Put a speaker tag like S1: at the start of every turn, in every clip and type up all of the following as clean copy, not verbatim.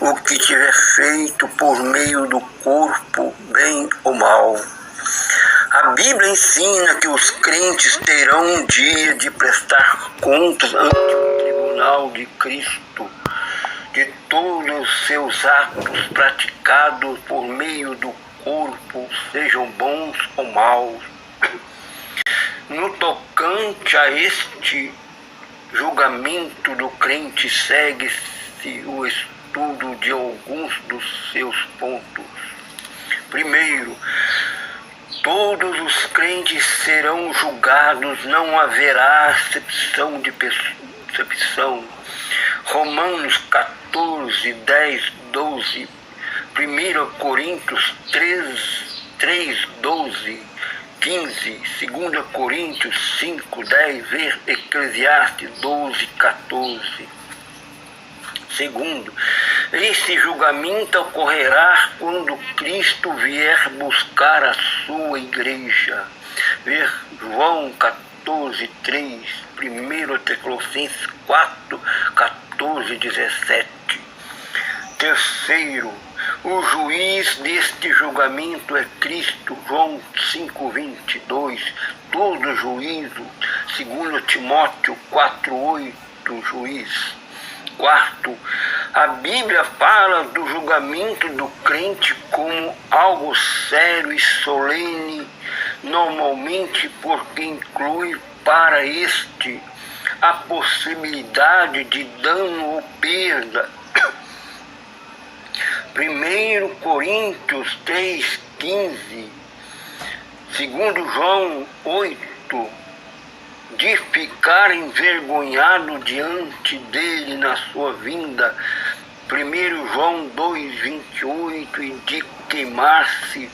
S1: o que tiver feito por meio do corpo, bem ou mal. A Bíblia ensina que os crentes terão um dia de prestar contas ante o tribunal de Cristo de todos os seus atos praticados por meio do corpo, sejam bons ou maus. No tocante a este julgamento do crente, segue-se o estudo de alguns dos seus pontos. Primeiro, todos os crentes serão julgados, não haverá acepção de percepção. Romanos 14, 10, 12, 1 Coríntios 3, 12, 15, 2 Coríntios 5, 10, ver Eclesiastes 12, 14. Segundo, esse julgamento ocorrerá quando Cristo vier buscar a sua igreja. Ver João 14, 3, 1 Tessalonicenses 4, 14, 17. Terceiro, o juiz deste julgamento é Cristo. João 5, 22. Todo juízo, 2 Timóteo 4, 8, juiz. Quarto, a Bíblia fala do julgamento do crente como algo sério e solene, normalmente porque inclui para este a possibilidade de dano ou perda. 1 Coríntios 3, 15, 2 João 8, de ficar envergonhado diante dele na sua vinda, 1 João 2, 28, e de queimar-se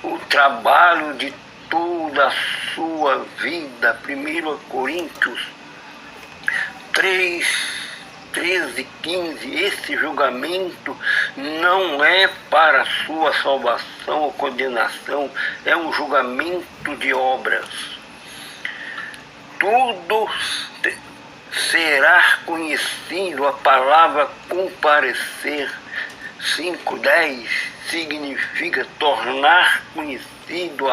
S1: o trabalho de toda a sua vida, 1 Coríntios 3, 13, 15, esse julgamento não é para sua salvação ou condenação, é um julgamento de obras. Tudo será conhecido, a palavra comparecer, 5:10, significa tornar conhecido,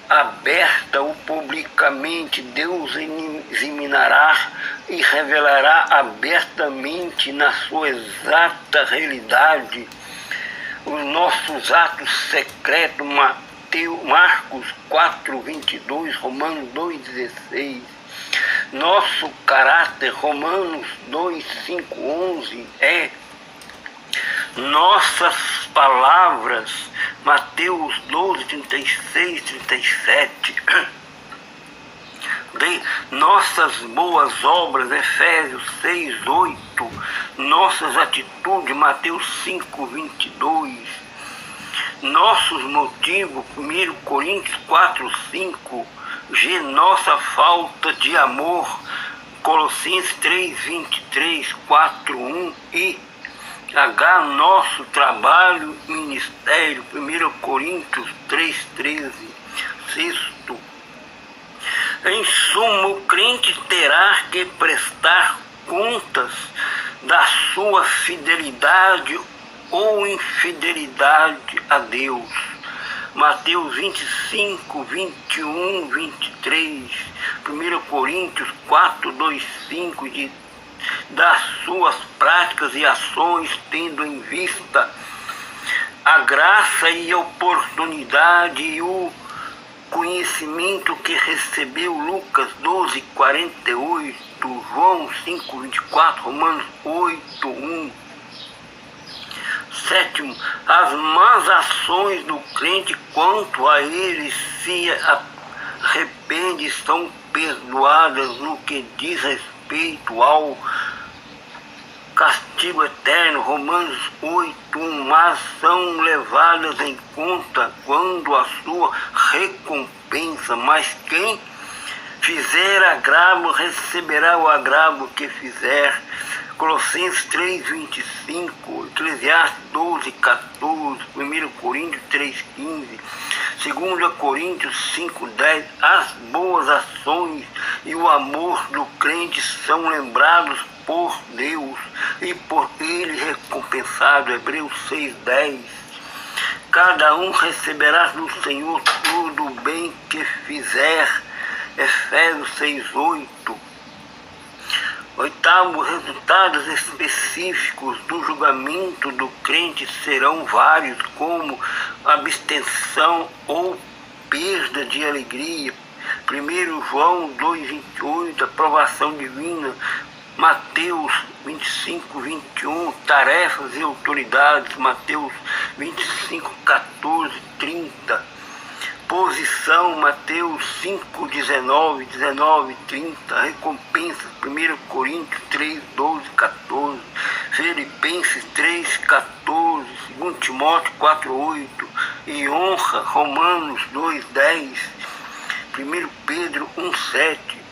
S1: aberta ou publicamente. Deus examinará e revelará abertamente na sua exata realidade os nossos atos secretos. Marcos 4, 22, Romanos 2, 16. Nosso caráter, Romanos 2, 5, 11, é nossas palavras, Mateus 12, 36, 37. De nossas boas obras, Efésios 6, 8. Nossas atitudes, Mateus 5, 22. Nossos motivos, 1 Coríntios 4, 5, G, nossa falta de amor, Colossenses 3, 23, 4, 1, e H, nosso trabalho, ministério, 1 Coríntios 3, 13. Sexto, em suma, o crente terá que prestar contas da sua fidelidade ou infidelidade a Deus. Mateus 25, 21, 23, 1 Coríntios 4, 2, 5, das suas práticas e ações, tendo em vista a graça e a oportunidade e o conhecimento que recebeu. Lucas 12, 48, João 5, 24, Romanos 8, 1. Sétimo, as más ações do crente quanto a ele se arrepende são perdoadas no que diz respeito ao castigo eterno, Romanos 8, 1, mas são levadas em conta quando a sua recompensa, mas quem fizer agravo receberá o agravo que fizer. Colossenses 3, 25, Eclesiastes 12, 14, 1 Coríntios 3, 15, 2 Coríntios 5, 10. As boas ações e o amor do crente são lembrados por Deus e por Ele recompensado. Hebreus 6:10. Cada um receberá do Senhor todo o bem que fizer. Efésios 6:8. Oitavo, resultados específicos do julgamento do crente serão vários, como abstenção ou perda de alegria. 1 João 2:28, aprovação divina. Mateus 25:21, tarefas e autoridades. Mateus 25:14-30. Posição, Mateus 5:19, 19:30, recompensas, 1 Coríntios 3:12-14, Filipenses 3:14, 2 Timóteo 4:8, e honra, Romanos 2:10, 1 Pedro 1:7.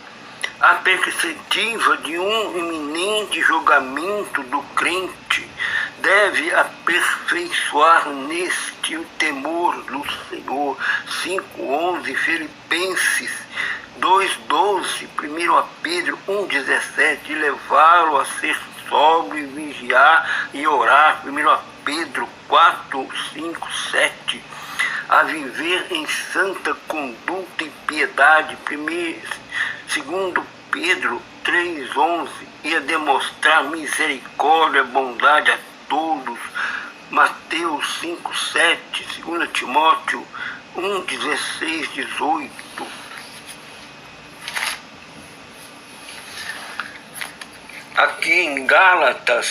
S1: A perspectiva de um iminente julgamento do crente deve aperfeiçoar neste o temor do Senhor. 5:11, Filipenses 2:12, 1 Pedro 1:17, e levá-lo a ser sóbrio, vigiar e orar. 1 Pedro 4:5-7, a viver em santa conduta e piedade. 2 Pedro 3:11, e a demonstrar misericórdia e bondade a todos. Mateus 5:7, 2 Timóteo 1:16-18. Aqui em Gálatas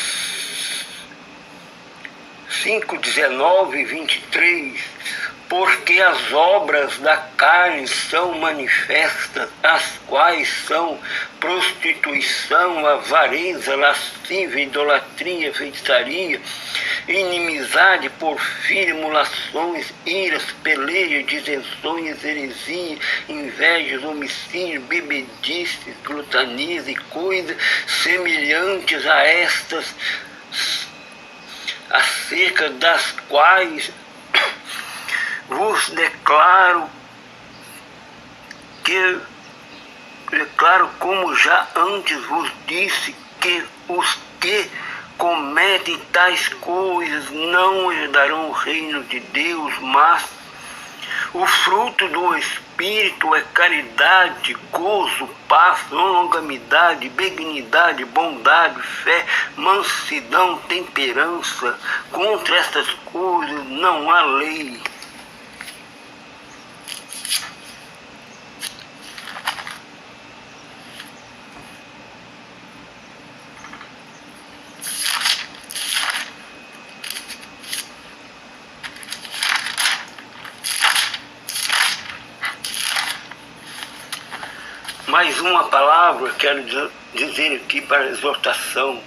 S1: 5:19-23, porque as obras da carne são manifestas, as quais são prostituição, avareza, lascívia, idolatria, feitiçaria, inimizade, porfíria, emulações, iras, peleias, dissensões, heresia, invejas, homicídio, bebedices, glutanias e coisas semelhantes a estas, acerca das quais vos declaro como já antes vos disse, que os que cometem tais coisas não herdarão o reino de Deus. Mas o fruto do Espírito é caridade, gozo, paz, longanimidade, benignidade, bondade, fé, mansidão, temperança. Contra estas coisas não há lei. Mais uma palavra quero dizer aqui para exortação.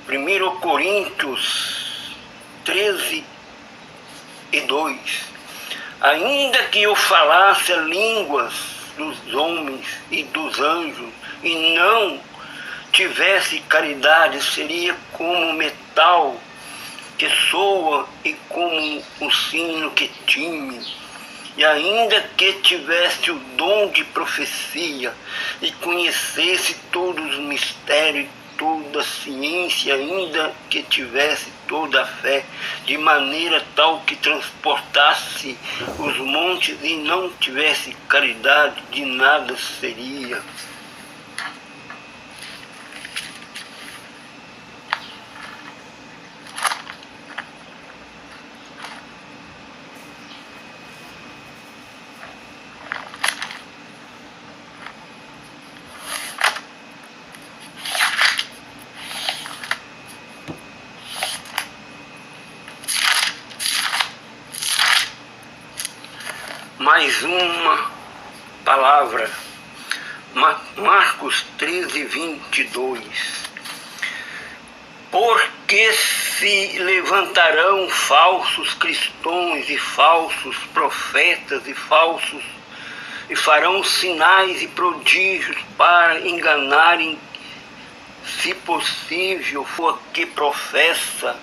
S1: 1 Coríntios 13:2. Ainda que eu falasse línguas dos homens e dos anjos e não tivesse caridade, seria como metal que soa e como um sino que time. E ainda que tivesse o dom de profecia e conhecesse todos os mistérios, toda a ciência, ainda que tivesse toda a fé, de maneira tal que transportasse os montes e não tivesse caridade, de nada seria. Mais uma palavra, Marcos 13:22. Porque se levantarão falsos cristãos e falsos profetas e farão sinais e prodígios para enganarem, se possível, for que professa.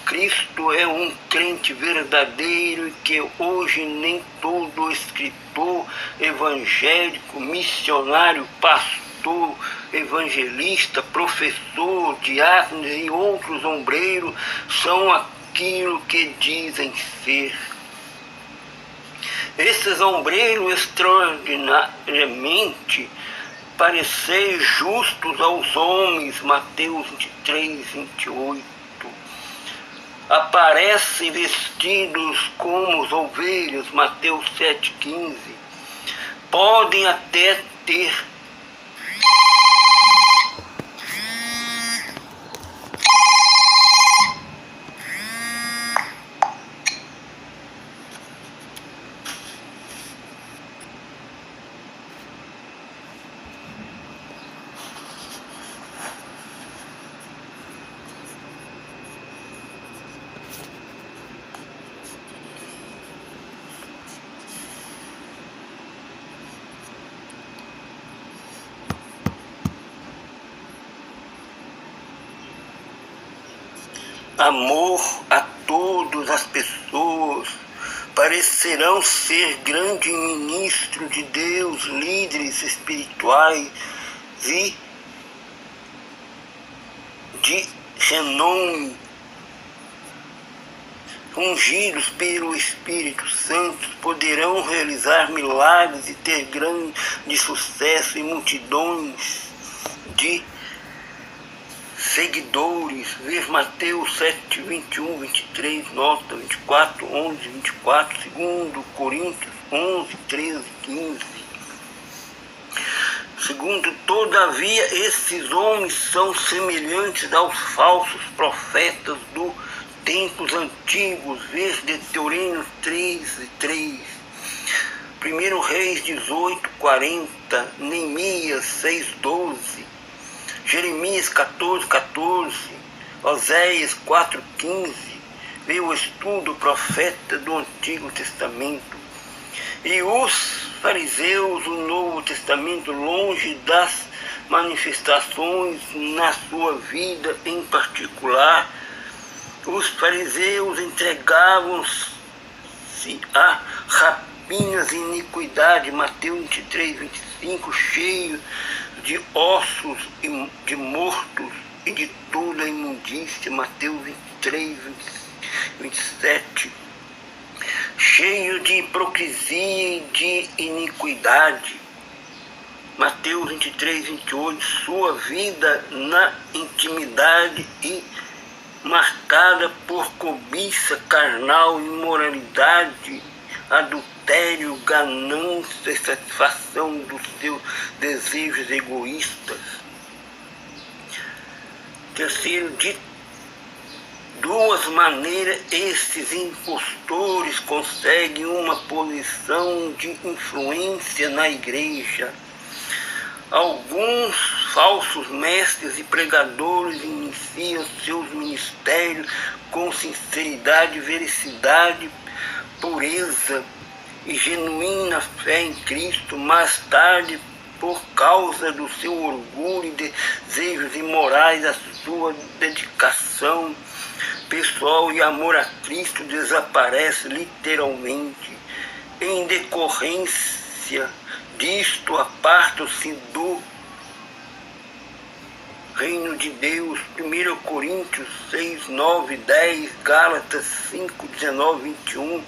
S1: Cristo é um crente verdadeiro e que hoje nem todo escritor evangélico, missionário, pastor pastor, evangelista, professor, diáconos e outros ombreiros são aquilo que dizem ser. Esses ombreiros extraordinariamente parecer justos aos homens, Mateus 23, 28. Aparecem vestidos como as ovelhas, Mateus 7, 15. Podem até ter amor a todas as pessoas, parecerão ser grandes ministros de Deus, líderes espirituais e de renome, ungidos pelo Espírito Santo, poderão realizar milagres e ter grande sucesso e multidões de seguidores. Ver Mateus 7, 21, 23, nota 24, 11, 24, 2 Coríntios 11, 13, 15. Segundo, todavia, esses homens são semelhantes aos falsos profetas do tempos antigos. Ver Deuteronômio 13, 3. 1 Reis 18, 40. Neemias 6, 12. Jeremias 14, 14, Oséias 4, 15, veio o estudo profeta do Antigo Testamento. E os fariseus, o Novo Testamento, longe das manifestações na sua vida em particular, os fariseus entregavam-se a rapinas e iniquidade, Mateus 23, 25, cheio de ossos e de mortos e de toda a imundícia, Mateus 23, 27, cheio de hipocrisia e de iniquidade, Mateus 23, 28, sua vida na intimidade e marcada por cobiça carnal, imoralidade, adultério, ganância e satisfação dos seus desejos egoístas. Terceiro, de duas maneiras esses impostores conseguem uma posição de influência na igreja. Alguns falsos mestres e pregadores iniciam seus ministérios com sinceridade, veracidade, pureza e genuína fé em Cristo. Mais tarde, por causa do seu orgulho e desejos imorais, a sua dedicação pessoal e amor a Cristo desaparece literalmente. Em decorrência disto, apartam-se do reino de Deus. 1 Coríntios 6, 9, 10, Gálatas 5, 19, 21,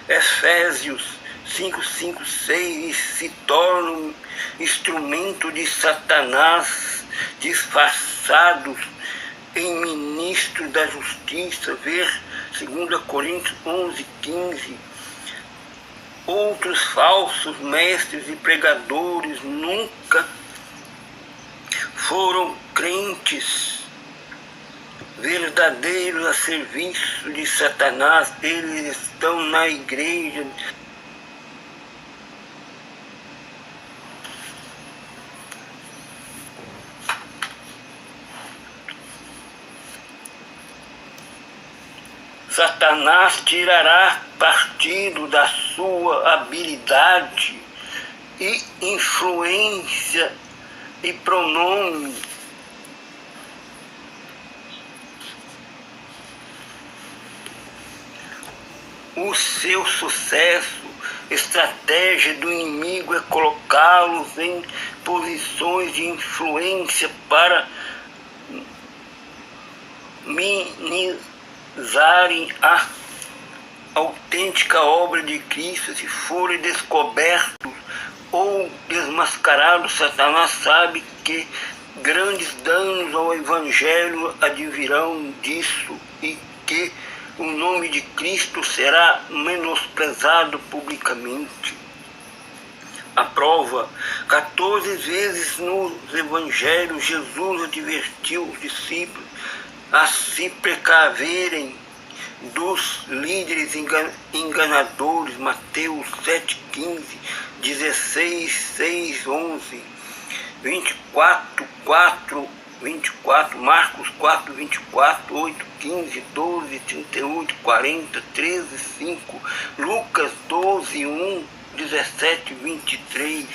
S1: Efésios 5, 5, 6, e se tornam instrumento de Satanás, disfarçados em ministros da justiça. Ver 2 Coríntios 11, 15. Outros falsos mestres e pregadores nunca foram crentes verdadeiros a serviço de Satanás. Eles estão na igreja Satanás tirará partido da sua habilidade e influência e pronome o seu sucesso. Estratégia do inimigo é colocá-los em posições de influência para minimizarem a autêntica obra de Cristo. Se forem descobertos ou desmascarados, Satanás sabe que grandes danos ao Evangelho advirão disso e que o nome de Cristo será menosprezado publicamente. A prova: 14 vezes nos Evangelhos Jesus advertiu os discípulos a se precaverem dos líderes enganadores. Mateus 7,15, 16, 6, 11, 24, 4, 24, Marcos 4, 24, 8, 15, 12, 38, 40, 13, 5, Lucas 12, 1, 17, 23,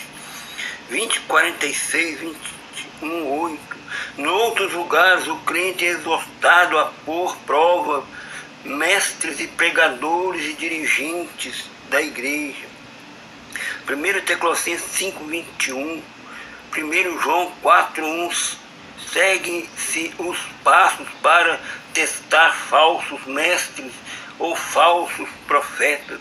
S1: 20, 46, 21, 8. Em outros lugares, o crente é exortado a pôr prova mestres e pregadores e dirigentes da igreja. 1 Tessalonicenses 5, 21, 1 João 4, 1. Segue-se os passos para testar falsos mestres ou falsos profetas.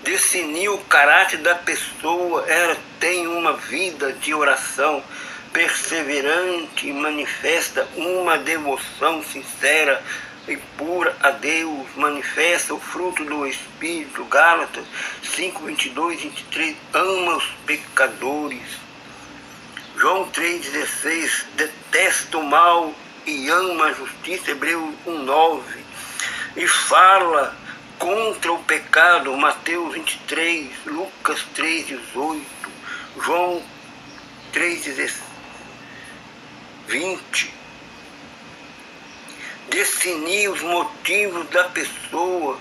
S1: Definir o caráter da pessoa. Ela tem uma vida de oração perseverante e manifesta uma devoção sincera e pura a Deus. Manifesta o fruto do Espírito. Gálatas 5, 22, 23. Ama os pecadores. João 3,16. Detesta o mal e ama a justiça. Hebreus 1,9. E fala contra o pecado. Mateus 23, Lucas 3,18, João 3,20. Definir os motivos da pessoa.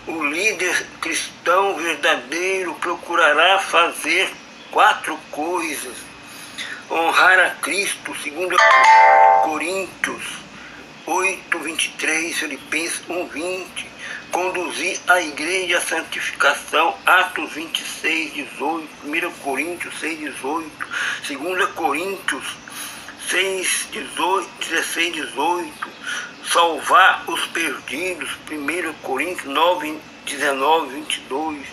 S1: O líder cristão verdadeiro procurará fazer 4 coisas: honrar a Cristo, 2 Coríntios 8, 23, Filipenses 1, 20, conduzir a igreja à santificação, Atos 26, 18, 1 Coríntios 6, 18, 2 Coríntios 6, 18, 16, 18, salvar os perdidos, 1 Coríntios 9, 19, 22,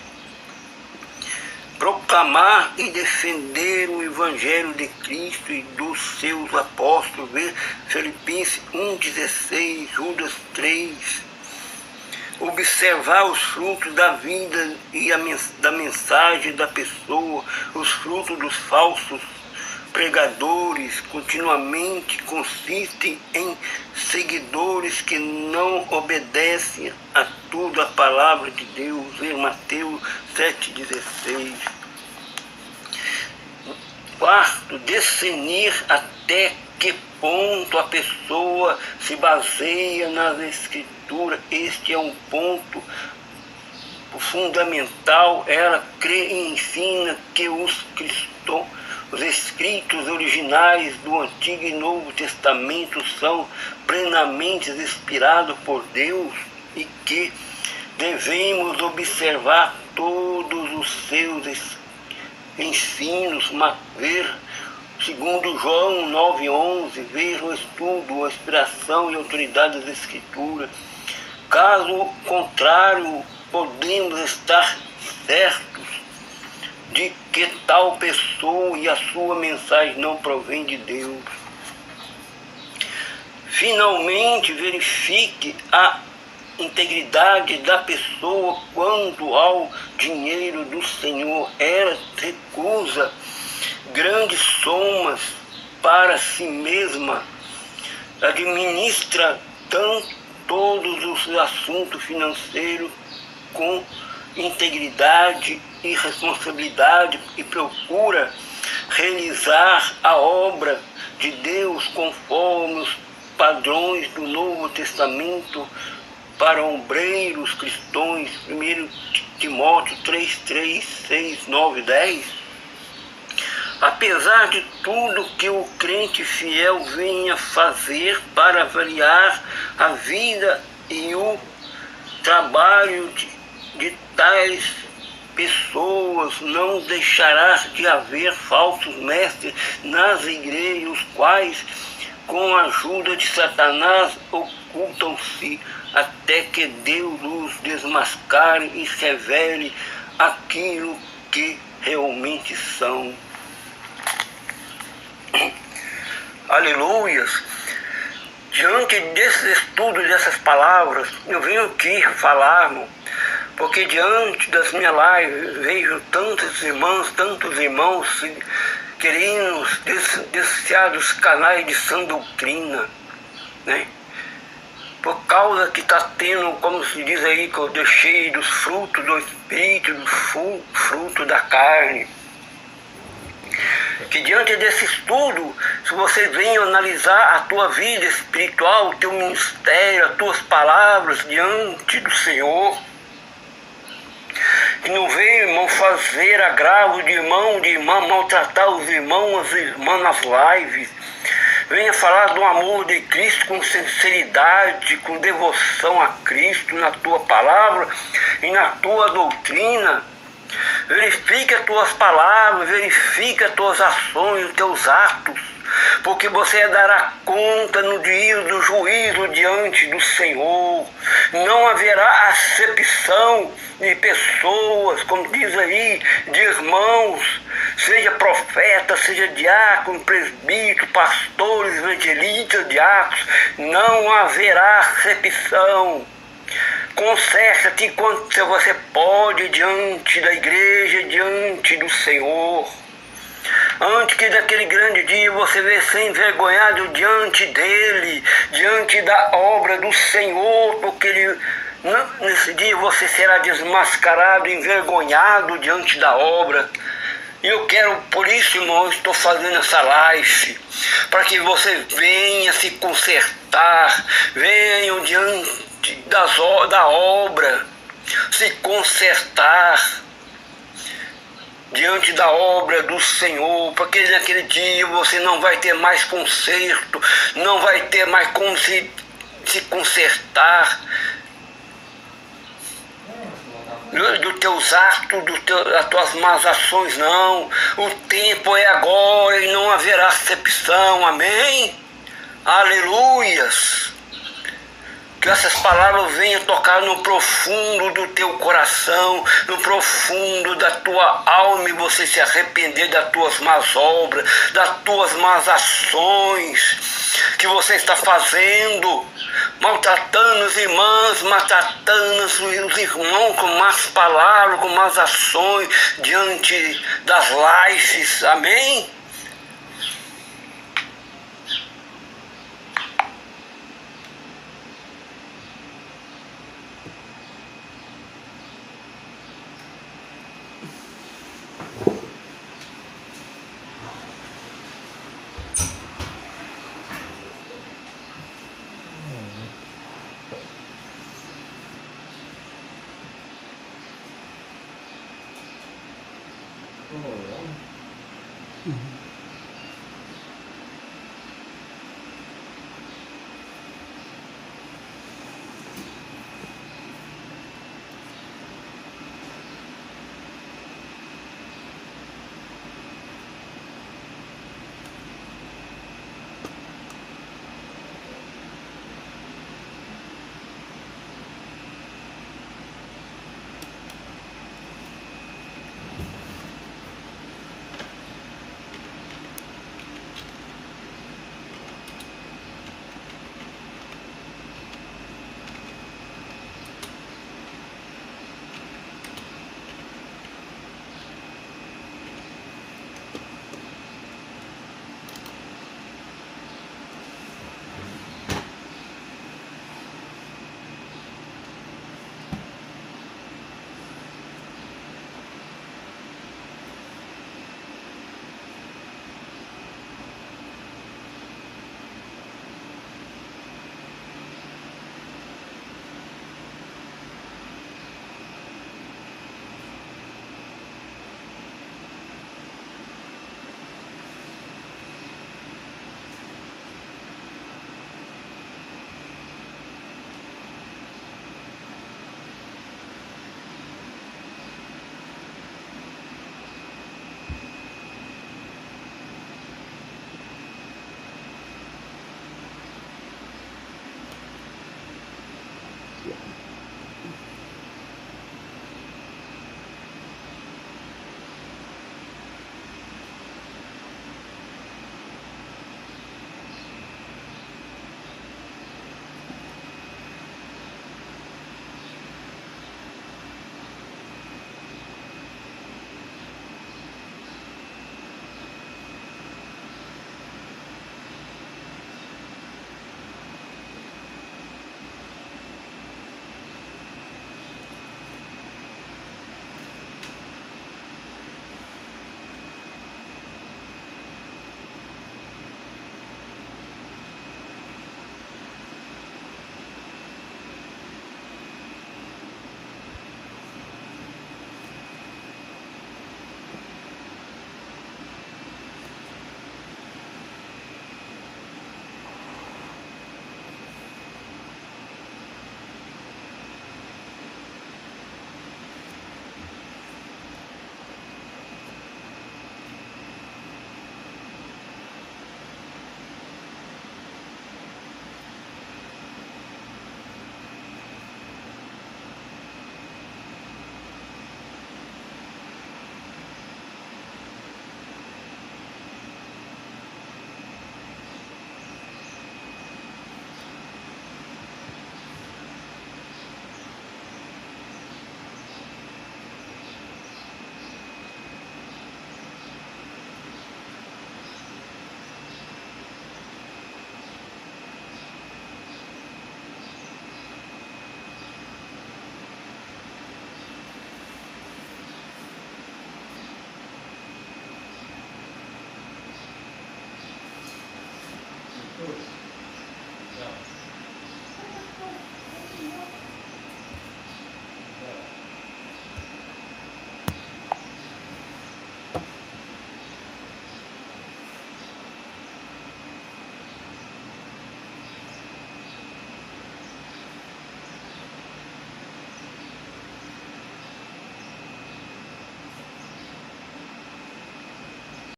S1: proclamar e defender o Evangelho de Cristo e dos seus apóstolos, ver Filipenses 1,16, Judas 3, observar os frutos da vida e da mensagem da pessoa, os frutos dos falsos pregadores continuamente consistem em seguidores que não obedecem a tudo a palavra de Deus. Ver Mateus 7,16. Quarto, discernir até que ponto a pessoa se baseia nas Escrituras. Este é um ponto fundamental. Ela crê e ensina que os escritos originais do Antigo e Novo Testamento são plenamente inspirados por Deus e que devemos observar todos os seus ensinos. Ver segundo João 9,11, ver o estudo, a inspiração e a autoridade das Escrituras. Caso contrário, podemos estar certos de que tal pessoa e a sua mensagem não provém de Deus. Finalmente, verifique a integridade da pessoa quanto ao dinheiro do Senhor. Ela recusa grandes somas para si mesma, administra todos os assuntos financeiros com integridade e responsabilidade e procura realizar a obra de Deus conforme os padrões do Novo Testamento para obreiros cristãos. 1 Timóteo 3, 3, 6, 9, 10. Apesar de tudo que o crente fiel venha fazer para avaliar a vida e o trabalho de tais pessoas, não deixará de haver falsos mestres nas igrejas, os quais, com a ajuda de Satanás, ocultam-se até que Deus os desmascare e revele aquilo que realmente são. Aleluias! Diante desses estudos, dessas palavras, eu venho aqui falar, porque diante das minhas lives vejo tantos irmãos querendo desviar dos canais de sã doutrina, né? Por causa que está tendo, como se diz aí, que eu deixei dos frutos do Espírito, do fruto da carne. Que diante desse estudo, se você vem analisar a tua vida espiritual, o teu ministério, as tuas palavras diante do Senhor, que não veio, irmão, fazer agravo de irmã, maltratar os irmãos, as irmãs nas lives. Venha falar do amor de Cristo com sinceridade, com devoção a Cristo na tua palavra e na tua doutrina. Verifique as tuas palavras, verifique as tuas ações, os teus atos, porque você dará conta no dia do juízo diante do Senhor. Não haverá acepção de pessoas, como diz aí, de irmãos, seja profeta, seja diácono, presbítero, pastores, evangelistas, diáconos, não haverá acepção. Conserta-te quanto você pode diante da igreja, diante do Senhor. Antes que daquele grande dia você venha ser envergonhado diante dele, diante da obra do Senhor, porque nesse dia você será desmascarado, envergonhado diante da obra. E eu quero, por isso, irmão, estou fazendo essa live, para que você venha se consertar, venha diante da obra, se consertar diante da obra do Senhor, porque naquele dia você não vai ter mais conserto, não vai ter mais como se consertar dos teus atos, das tuas más ações, não. O tempo é agora e não haverá acepção, amém? Aleluias! Que essas palavras venham tocar no profundo do teu coração, no profundo da tua alma, e você se arrepender das tuas más obras, das tuas más ações que você está fazendo, maltratando os irmãos, maltratando os irmãos com más palavras, com más ações diante das lives, amém?